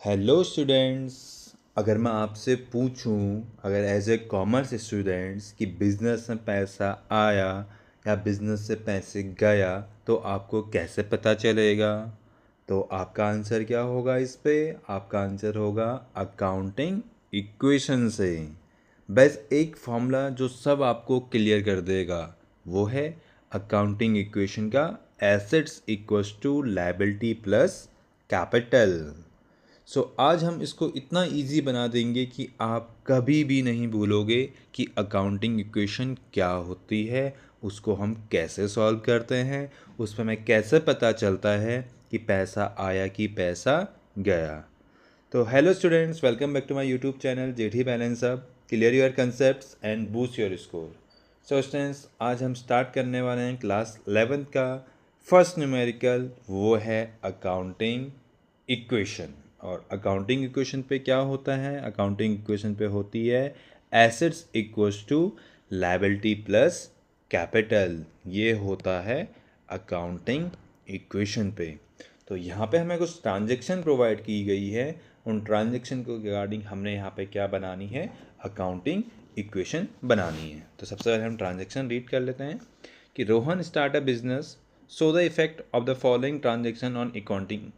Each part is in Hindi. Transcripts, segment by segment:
Hello students. अगर मैं आपसे पूछूं, अगर एज ए कॉमर्स स्टूडेंट्स कि बिज़नेस में पैसा आया या बिज़नेस से पैसे गया तो आपको कैसे पता चलेगा? तो आपका आंसर क्या होगा इस पे? आपका आंसर होगा अकाउंटिंग इक्वेशन से। बस एक फॉर्मूला जो सब आपको क्लियर कर देगा वो है अकाउंटिंग इक्वेशन का assets equals to liability plus capital. आज हम इसको इतना इजी बना देंगे कि आप कभी भी नहीं भूलोगे कि अकाउंटिंग इक्वेशन क्या होती है, उसको हम कैसे सॉल्व करते हैं, उस पर हमें कैसे पता चलता है कि पैसा आया कि पैसा गया। तो hello students, welcome back to my YouTube channel जेठी balance up, clear your concepts and boost your score. Students, आज हम स्टार्ट करने वाले हैं क्लास 11th का फर्स्ट न्यूमेरिकल, वो है अकाउंटिंग इक्वेशन। और अकाउंटिंग इक्वेशन पे क्या होता है? अकाउंटिंग इक्वेशन पे होती है assets equals to liability plus capital. ये होता है अकाउंटिंग इक्वेशन पे। तो यहाँ पे हमें कुछ ट्रांजैक्शन प्रोवाइड की गई है, उन ट्रांजैक्शन को रिगार्डिंग हमने यहाँ पे क्या बनानी है? अकाउंटिंग इक्वेशन बनानी है। तो सबसे पहले हम ट्रांजैक्शन रीड कर लेते हैं कि Rohan start a business, so the effect of the following transaction on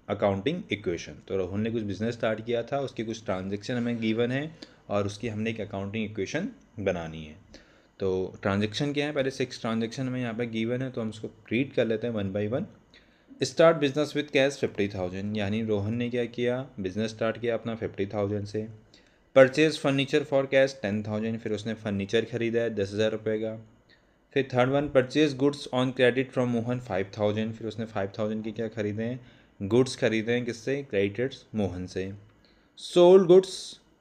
accounting equation. तो रोहन ने कुछ बिजनेस स्टार्ट किया था, उसकी कुछ ट्रांजेक्शन हमें गिवन है और उसकी हमने एक अकाउंटिंग इक्वेशन बनानी है। तो ट्रांजेक्शन क्या है? पहले 6 ट्रांजेक्शन हमें यहाँ पे गिवन है, तो हम उसको रीड कर लेते हैं one by one. Start business with cash 50,000, यानी रोहन ने क्या किया? बिजनेस स्टार्ट किया अपना 50,000 से। परचेज फर्नीचर फॉर कैश 10,000, फिर उसने फर्नीचर खरीदा है 10,000 रुपये का। फिर third one, purchase goods on credit from Mohan 5,000, फिर उसने 5,000 के क्या खरीदे हैं? गुड्स खरीदे हैं। किससे? क्रेडिटर्स मोहन से। Sold goods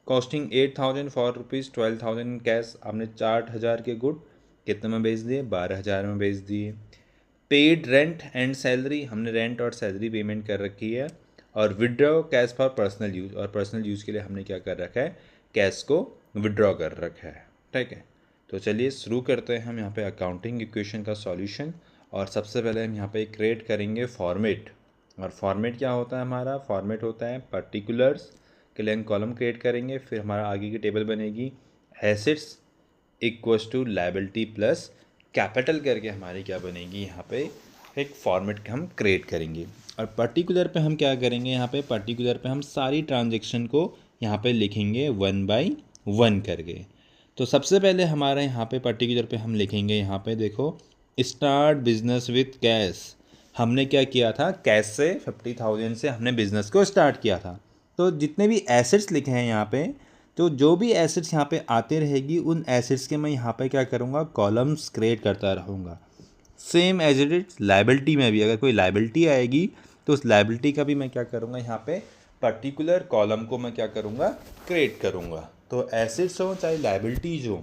costing 8,000 for rupees 12,000 cash, आपने 4,000 के गुड कितने में बेच दिए? 12,000 में बेच दिए। पेड रेंट एंड सैलरी, हमने रेंट और सैलरी पेमेंट कर रखी है। और withdraw cash for personal use, और पर्सनल यूज़ के लिए हमने क्या कर रखा है? कैश को विड्रॉ कर रखा है। ठीक है, तो चलिए शुरू करते हैं हम यहाँ पे अकाउंटिंग इक्वेशन का सॉल्यूशन। और सबसे पहले हम यहाँ पे क्रिएट करेंगे फॉर्मेट। और फॉर्मेट क्या होता है? हमारा फॉर्मेट होता है पर्टिकुलर्स के लिए हम कॉलम क्रिएट करेंगे, फिर हमारा आगे की टेबल बनेगी assets equals to liability plus capital करके हमारी क्या बनेगी? यहाँ पे एक फॉर्मेट हम क्रिएट करेंगे। और पर्टिकुलर पे हम क्या करेंगे? यहाँ पे पर्टिकुलर पे हम सारी ट्रांजेक्शन को यहाँ पे लिखेंगे वन बाई वन करके। तो सबसे पहले हमारे यहाँ पे पर्टिकुलर पे हम लिखेंगे, यहाँ पे देखो, स्टार्ट बिजनेस विथ कैश। हमने क्या किया था? कैश से 50,000 से हमने बिजनेस को स्टार्ट किया था। तो जितने भी एसेट्स लिखे हैं यहाँ पे, तो जो भी एसेट्स यहाँ पे आते रहेगी उन एसेट्स के मैं यहाँ पे क्या करूँगा? कॉलम्स क्रिएट करता रहूँगा। Same as it is liability में भी अगर कोई लाइबिलिटी आएगी तो उस लाइबिलिटी का भी मैं क्या करूँगा? यहाँ पे पर्टिकुलर कॉलम को मैं क्या करूँगा? क्रिएट करूँगा। तो एसेट्स हो चाहे लाइबिलिटीज हो,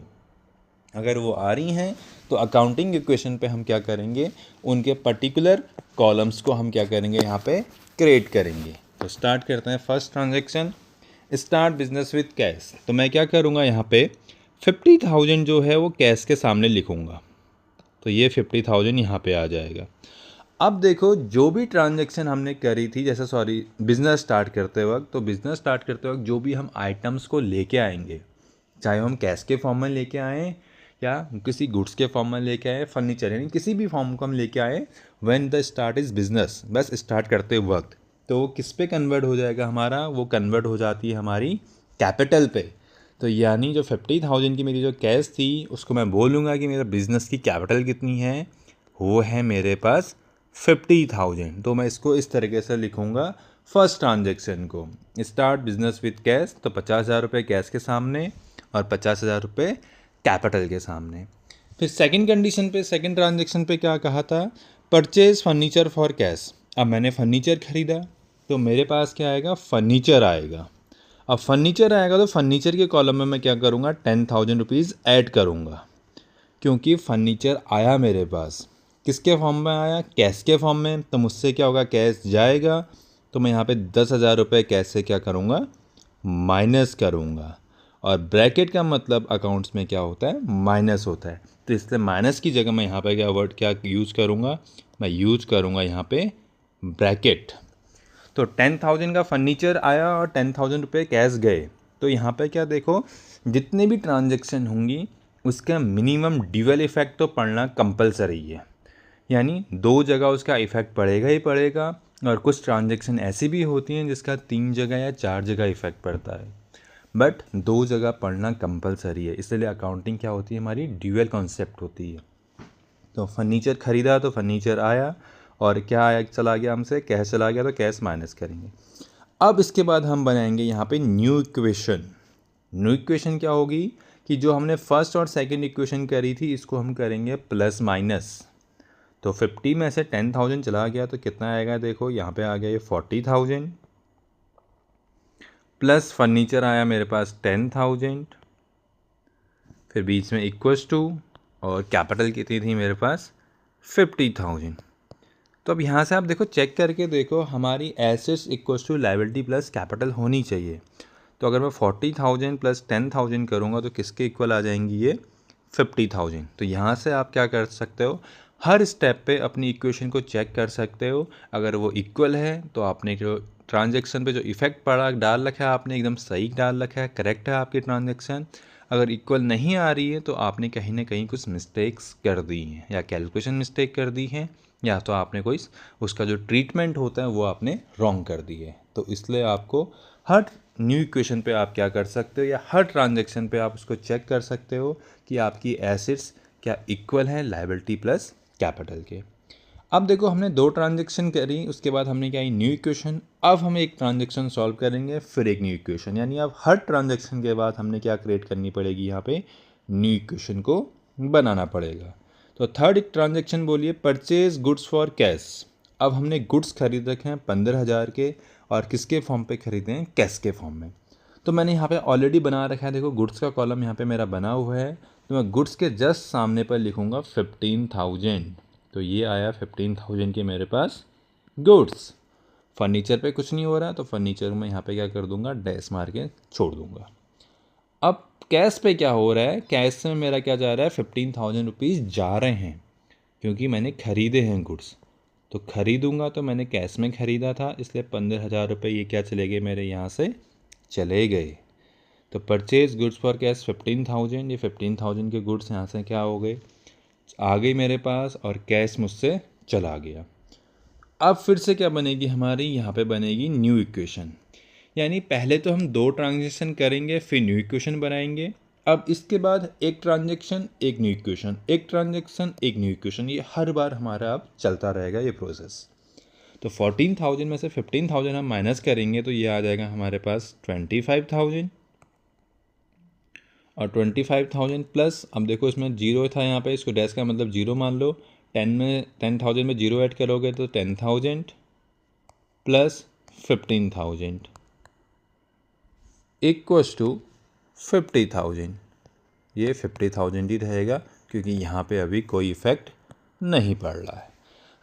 अगर वो आ रही हैं तो अकाउंटिंग इक्वेशन पे हम क्या करेंगे? उनके पर्टिकुलर कॉलम्स को हम क्या करेंगे? यहाँ पे क्रिएट करेंगे। तो स्टार्ट करते हैं first transaction, start business with cash. तो मैं क्या करूँगा? यहाँ पे 50,000 जो है वो कैश के सामने लिखूँगा, तो ये 50,000 यहाँ पे आ जाएगा। अब देखो, जो भी ट्रांजैक्शन हमने करी थी, जैसे बिज़नेस स्टार्ट करते वक्त, तो बिज़नेस स्टार्ट करते वक्त जो भी हम आइटम्स को लेके आएंगे, चाहे हम कैश के फॉर्म में लेके आएँ या किसी गुड्स के फॉर्म में लेके आए, फर्नीचर यानी किसी भी फॉर्म को हम लेके आए, when the start is business, बस स्टार्ट करते वक्त, तो वो किस पे कन्वर्ट हो जाएगा हमारा? वो कन्वर्ट हो जाती है हमारी कैपिटल पे। तो यानी जो 50,000 की मेरी जो कैश थी, उसको मैं बोलूँगा कि मेरा बिज़नेस की कैपिटल कितनी है? वो है मेरे पास 50,000। तो मैं इसको इस तरीके से लिखूँगा फर्स्ट ट्रांजेक्शन को, स्टार्ट बिजनेस विथ कैश, तो 50,000 रुपये कैश के सामने और 50,000 रुपये कैपिटल के सामने। फिर सेकंड कंडीशन पे, सेकंड ट्रांजेक्शन पे क्या कहा था? Purchase furniture for cash. अब मैंने फर्नीचर ख़रीदा तो मेरे पास क्या आएगा? फर्नीचर आएगा। अब फर्नीचर आएगा तो फर्नीचर के कॉलम में मैं क्या करूँगा? 10,000 रुपीज़ ऐड करूँगा, क्योंकि फर्नीचर आया मेरे पास। किसके फॉर्म में आया? कैश के फॉर्म में। तो मुझसे क्या होगा? कैश जाएगा, तो मैं यहाँ पे 10,000 रुपये कैश से क्या करूँगा? माइनस करूँगा। और ब्रैकेट का मतलब अकाउंट्स में क्या होता है? माइनस होता है। तो इसलिए माइनस की जगह मैं यहाँ पे क्या वर्ड क्या यूज़ करूँगा? मैं यूज़ करूँगा यहाँ पे ब्रैकेट। तो 10,000 का फर्नीचर आया और 10,000 रुपये कैश गए। तो यहाँ पे क्या देखो, जितने भी ट्रांजेक्शन होंगी उसका मिनिमम ड्यूअल इफ़ेक्ट तो पड़ना कंपलसरी है, यानी दो जगह उसका इफ़ेक्ट पड़ेगा ही पड़ेगा। और कुछ ट्रांजेक्शन ऐसी भी होती हैं जिसका 3 जगह या 4 जगह इफ़ेक्ट पड़ता है, बट 2 जगह पढ़ना कंपलसरी है। इसलिए अकाउंटिंग क्या होती है, हमारी ड्यूअल कॉन्सेप्ट होती है। तो फर्नीचर ख़रीदा तो फर्नीचर आया और क्या आया, चला गया हमसे, कैश चला गया, तो कैश माइनस करेंगे। अब इसके बाद हम बनाएंगे यहाँ पे न्यू इक्वेशन। न्यू इक्वेशन क्या होगी कि जो हमने फर्स्ट और सेकंड इक्वेशन करी थी इसको हम करेंगे प्लस माइनस। तो 50 में से 10,000 चला गया तो कितना आएगा, देखो यहाँ पे आ गया ये 40,000, प्लस फर्नीचर आया मेरे पास 10,000, फिर बीच में इक्वल्स टू, और कैपिटल कितनी थी मेरे पास 50,000। तो अब यहाँ से आप देखो, चेक करके देखो, हमारी assets equals to liability plus capital होनी चाहिए। तो अगर मैं 40,000 प्लस 10,000 करूँगा तो किसके इक्वल आ जाएंगी, ये 50,000। तो यहाँ से आप क्या कर सकते हो, हर स्टेप पे अपनी इक्वेशन को चेक कर सकते हो। अगर वो इक्वल है तो आपने जो ट्रांजैक्शन पे जो इफ़ेक्ट पड़ा डाल रखा है आपने एकदम सही डाल रखा है, करेक्ट है आपकी ट्रांजैक्शन। अगर इक्वल नहीं आ रही है तो आपने कहीं ना कहीं कुछ मिस्टेक्स कर दी हैं, या कैलकुलेशन मिस्टेक कर दी है, या तो आपने कोई उसका जो ट्रीटमेंट होता है वो आपने रॉन्ग कर दी है। तो इसलिए आपको हर न्यू इक्वेशन पे आप क्या कर सकते हो, या हर ट्रांजैक्शन पे आप उसको चेक कर सकते हो कि आपकी एसेट्स क्या इक्वल है लायबिलिटी प्लस कैपिटल के। अब देखो, हमने 2 ट्रांजैक्शन करी, उसके बाद हमने क्या, न्यू इक्वेशन। अब हम एक ट्रांजैक्शन सॉल्व करेंगे, फिर एक न्यू इक्वेशन, यानी अब हर ट्रांजैक्शन के बाद हमने क्या क्रिएट करनी पड़ेगी, यहाँ पे न्यू इक्वेशन को बनाना पड़ेगा। तो थर्ड ट्रांजैक्शन बोलिए, परचेज गुड्स फॉर कैश। अब हमने गुड्स खरीद रखे हैं 15,000 के, और किसके फॉर्म पे खरीदे हैं, कैश के फॉर्म में। तो मैंने यहाँ पे ऑलरेडी बना रखा है, देखो गुड्स का कॉलम यहाँ पे मेरा बना हुआ है। तो मैं गुड्स के जस्ट सामने पर लिखूँगा 15,000। तो ये आया 15,000 के मेरे पास गुड्स। फर्नीचर पे कुछ नहीं हो रहा, तो फर्नीचर में यहाँ पे क्या कर दूंगा, डैश मार के छोड़ दूंगा। अब कैश पे क्या हो रहा है, कैश में मेरा क्या जा रहा है, 15,000 रुपीज़ जा रहे हैं, क्योंकि मैंने ख़रीदे हैं गुड्स। तो ख़रीदूँगा तो मैंने कैश में ख़रीदा था, इसलिए 15,000 रुपये ये क्या चले गए मेरे यहाँ से, चले गए। तो परचेज गुड्स फॉर कैश 15,000, ये 15,000 के गुड्स यहाँ से क्या हो गए, आ गई मेरे पास, और कैश मुझसे चला गया। अब फिर से क्या बनेगी हमारी, यहाँ पे बनेगी न्यू इक्वेशन। यानी पहले तो हम 2 ट्रांजेक्शन करेंगे, फिर न्यू इक्वेशन बनाएंगे। अब इसके बाद एक ट्रांजेक्शन एक न्यू इक्वेशन, एक ट्रांजेक्शन एक न्यू इक्वेशन, ये हर बार हमारा अब चलता रहेगा ये प्रोसेस। तो 14,000 में से 15,000 हम माइनस करेंगे तो ये आ जाएगा हमारे पास 25,000, और 25,000 प्लस, अब देखो इसमें जीरो था यहाँ पे, इसको डैश का मतलब जीरो मान लो। 10,000 में जीरो ऐड करोगे तो 10,000 प्लस 15,000 इक्वल्स टू 50,000। ये 50,000 ही रहेगा, क्योंकि यहाँ पे अभी कोई इफ़ेक्ट नहीं पड़ रहा है।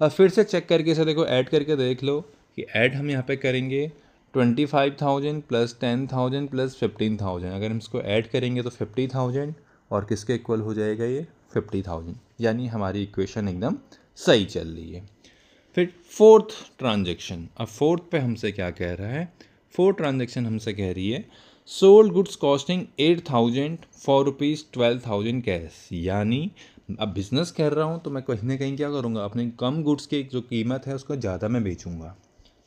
अब फिर से चेक करके इसे देखो, ऐड करके देख लो कि ऐड हम यहाँ पे करेंगे 25,000 प्लस 10,000 प्लस 15,000। अगर हम इसको ऐड करेंगे तो 50,000, और किसके इक्वल हो जाएगा ये 50,000, यानी हमारी इक्वेशन एकदम सही चल रही है। फिर फोर्थ ट्रांजेक्शन, अब फोर्थ पे हमसे क्या कह रहा है, फोर्थ ट्रांजेक्शन हमसे कह रही है sold goods costing 8,000 for ₹12,000 cash. यानी अब बिज़नेस कर रहा हूँ तो मैं कहीं ना कहीं क्या करूँगा, अपने कम गुड्स की जो कीमत है उसको ज़्यादा में बेचूँगा।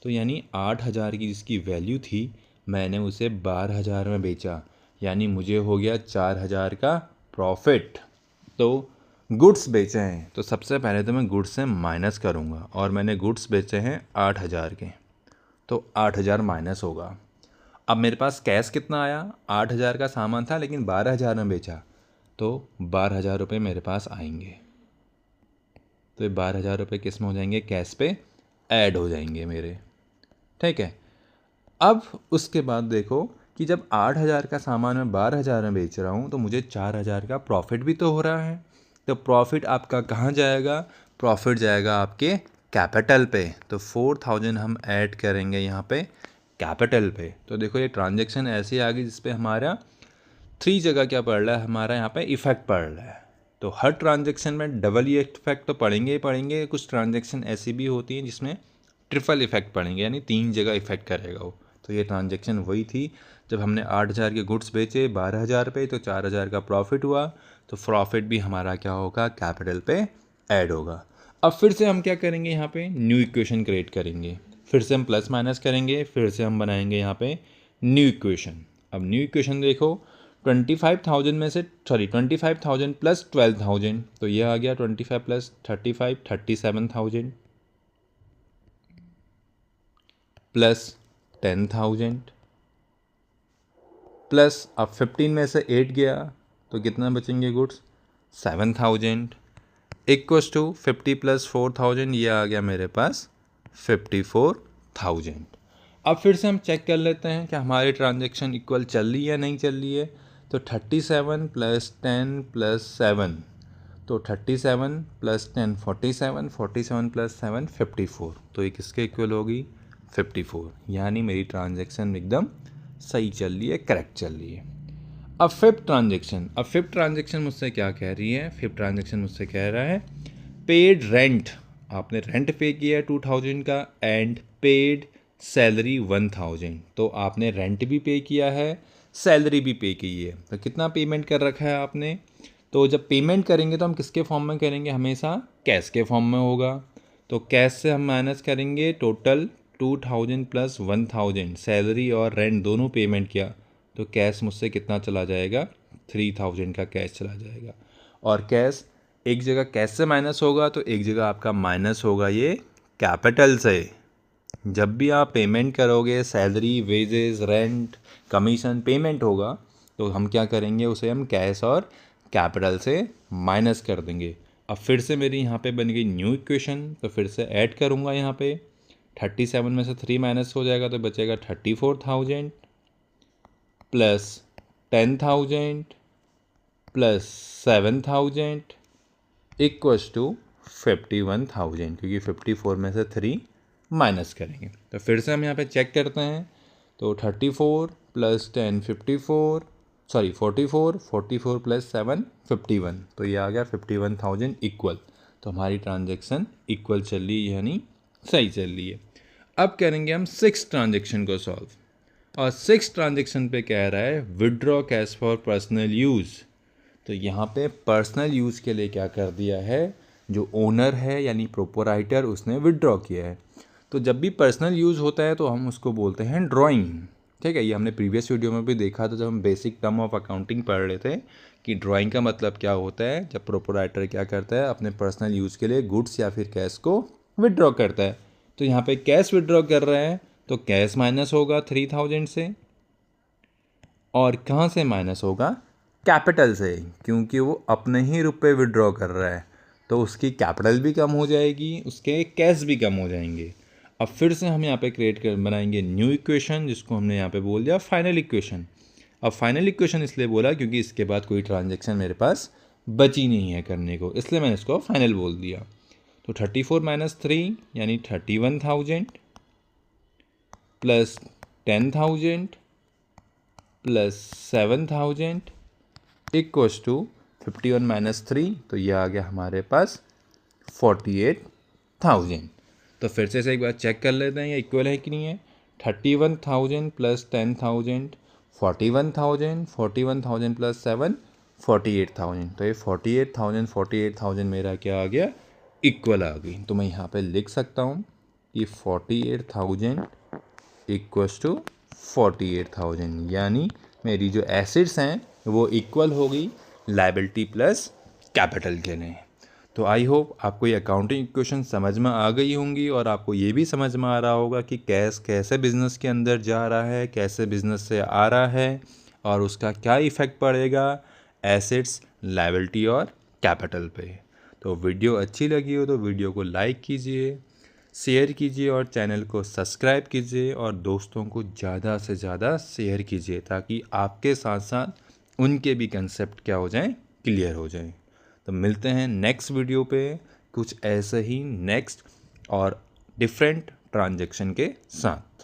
तो यानी 8,000 की जिसकी वैल्यू थी, मैंने उसे 12,000 में बेचा, यानी मुझे हो गया 4,000 का प्रॉफिट। तो गुड्स बेचे हैं तो सबसे पहले तो मैं गुड्स से माइनस करूँगा, और मैंने गुड्स बेचे हैं 8,000 के, तो 8,000 माइनस होगा। अब मेरे पास कैश कितना आया, 8,000 का सामान था लेकिन 12,000 में बेचा, तो 12,000 रुपये मेरे पास आएंगे। तो ये 12,000 रुपये किस में हो जाएंगे, कैश पे ऐड हो जाएंगे मेरे, ठीक है। अब उसके बाद देखो कि जब 8,000 का सामान मैं 12,000 में बेच रहा हूँ तो मुझे 4,000 का प्रॉफिट भी तो हो रहा है। तो प्रॉफिट आपका कहाँ जाएगा, प्रॉफिट जाएगा आपके कैपिटल पे। तो 4,000 हम ऐड करेंगे यहाँ पे कैपिटल पे। तो देखो ये ट्रांजेक्शन ऐसी आ गई जिस पे हमारा 3 जगह क्या पड़ रहा है, हमारा यहाँ पे इफ़ेक्ट पड़ रहा है। तो हर ट्रांजेक्शन में डबल ये इफेक्ट तो पड़ेंगे ही पड़ेंगे। कुछ ट्रांजेक्शन ऐसी भी होती हैं जिसमें ट्रिपल इफेक्ट पड़ेंगे, यानी 3 जगह इफेक्ट करेगा वो। तो ये ट्रांजेक्शन वही थी, जब हमने 8,000 के गुड्स बेचे 12,000 पे, तो 4,000 का प्रॉफिट हुआ, तो प्रॉफिट भी हमारा क्या होगा, कैपिटल पे ऐड होगा। अब फिर से हम क्या करेंगे, यहाँ पे न्यू इक्वेशन क्रिएट करेंगे, फिर से हम प्लस माइनस करेंगे, फिर से हम बनाएंगे यहाँ पे न्यू इक्वेशन। अब न्यू इक्वेशन देखो, 25,000 में से 25,000 प्लस 12,000, तो ये आ गया 25 प्लस 35 37,000 प्लस 10,000 प्लस, अब 15 में से 8 गया तो कितना बचेंगे गुड्स, 7,000 इक्वस टू 50 प्लस 4,000, ये आ गया मेरे पास 54,000। अब फिर से हम चेक कर लेते हैं कि हमारी ट्रांजेक्शन इक्वल चल रही है या नहीं चल रही है। तो 37 प्लस 10 प्लस 7, तो 37 प्लस 10 47, 47 प्लस 7 54, तो ये किसके इक्वल होगी, 54। यानी मेरी ट्रांजेक्शन एकदम सही चल रही है, करेक्ट चल रही है। अब फिफ्थ ट्रांजेक्शन मुझसे क्या कह रही है, फिफ्थ ट्रांजेक्शन मुझसे कह रहा है पेड रेंट, आपने रेंट पे किया 2,000 का एंड पेड सैलरी 1,000, तो आपने रेंट भी पे किया है, सैलरी भी पे की है, तो कितना पेमेंट कर रखा है आपने। तो जब पेमेंट करेंगे तो हम किसके फॉर्म में करेंगे, हमेशा कैश के फॉर्म में होगा। तो कैश से हम माइनस करेंगे टोटल 2,000 प्लस 1,000, सैलरी और रेंट दोनों पेमेंट किया, तो कैश मुझसे कितना चला जाएगा, 3,000 का कैश चला जाएगा। और कैश एक जगह कैश से माइनस होगा तो एक जगह आपका माइनस होगा ये कैपिटल से। जब भी आप पेमेंट करोगे, salary, wages, rent, commission payment होगा, तो हम क्या करेंगे, उसे हम कैश और कैपिटल से माइनस कर देंगे। अब फिर से मेरी यहाँ पे बन गई न्यू इक्वेशन, तो फिर से ऐड करूँगा यहाँ पे 37 में से 3 माइनस हो जाएगा तो बचेगा 34,000 प्लस 10,000 प्लस 7,000 इक्वस टू 51,000, क्योंकि 54 में से 3 माइनस करेंगे। तो फिर से हम यहाँ पे चेक करते हैं, तो 34 प्लस 10 54, सॉरी 44, 44 प्लस 7 51, तो ये आ गया 51,000 इक्वल। तो हमारी ट्रांजेक्शन इक्वल चल रही है, यानी सही चल रही है। अब करेंगे हम 6 ट्रांजेक्शन को सॉल्व, और 6 ट्रांजेक्शन पे कह रहा है withdraw cash for personal use. तो यहाँ पे पर्सनल यूज़ के लिए क्या कर दिया है, जो ओनर है यानी प्रोपराइटर, उसने विड्रॉ किया है। तो जब भी पर्सनल यूज़ होता है तो हम उसको बोलते हैं ड्राइंग, ठीक है। ये हमने प्रीवियस वीडियो में भी देखा था, जब हम बेसिक टर्म ऑफ अकाउंटिंग पढ़ रहे थे कि ड्राइंग का मतलब क्या होता है, जब प्रोपराइटर क्या करता है, अपने पर्सनल यूज़ के लिए गुड्स या फिर कैश को विड्रॉ करता है। तो यहाँ पे कैश विड्रॉ कर रहे हैं, तो कैश माइनस होगा 3,000 से, और कहाँ से माइनस होगा, कैपिटल से, क्योंकि वो अपने ही रुपए विड्रॉ कर रहा है, तो उसकी कैपिटल भी कम हो जाएगी, उसके कैश भी कम हो जाएंगे। अब फिर से हम यहाँ पे क्रिएट कर बनाएंगे न्यू इक्वेशन, जिसको हमने यहाँ पे बोल दिया फाइनल इक्वेशन। अब फाइनल इक्वेशन इसलिए बोला क्योंकि इसके बाद कोई ट्रांजेक्शन मेरे पास बची नहीं है करने को, इसलिए मैंने इसको फाइनल बोल दिया। तो 34 माइनस 3 यानी 31,000 plus 10,000 plus 7,000 equals to 51 minus 3, तो ये आ गया हमारे पास 48,000। तो फिर से एक बार चेक कर लेते हैं ये इक्वल है कि नहीं है। 31,000 प्लस 10,000 41,000, 41,000 प्लस 7 48,000, तो ये 48,000 मेरा क्या आ गया, इक्वल आ गई। तो मैं यहाँ पे लिख सकता हूँ कि 48,000 इक्वस टू 48,000, यानी मेरी जो एसिड्स हैं वो इक्वल हो गई लायबिलिटी प्लस कैपिटल के लिए। तो आई होप आपको ये अकाउंटिंग इक्वेशन समझ में आ गई होंगी, और आपको ये भी समझ में आ रहा होगा कि कैश कैसे बिज़नेस के अंदर जा रहा है, कैसे बिज़नेस से आ रहा है, और उसका क्या इफ़ेक्ट पड़ेगा एसेट्स, लायबिलिटी और कैपिटल पे। तो वीडियो अच्छी लगी हो तो वीडियो को लाइक कीजिए, शेयर कीजिए और चैनल को सब्सक्राइब कीजिए, और दोस्तों को ज़्यादा से ज़्यादा शेयर कीजिए, ताकि आपके साथ साथ उनके भी कंसेप्ट क्या हो जाएं, क्लियर हो जाएं। तो मिलते हैं नेक्स्ट वीडियो पे कुछ ऐसे ही नेक्स्ट और डिफरेंट ट्रांजैक्शन के साथ।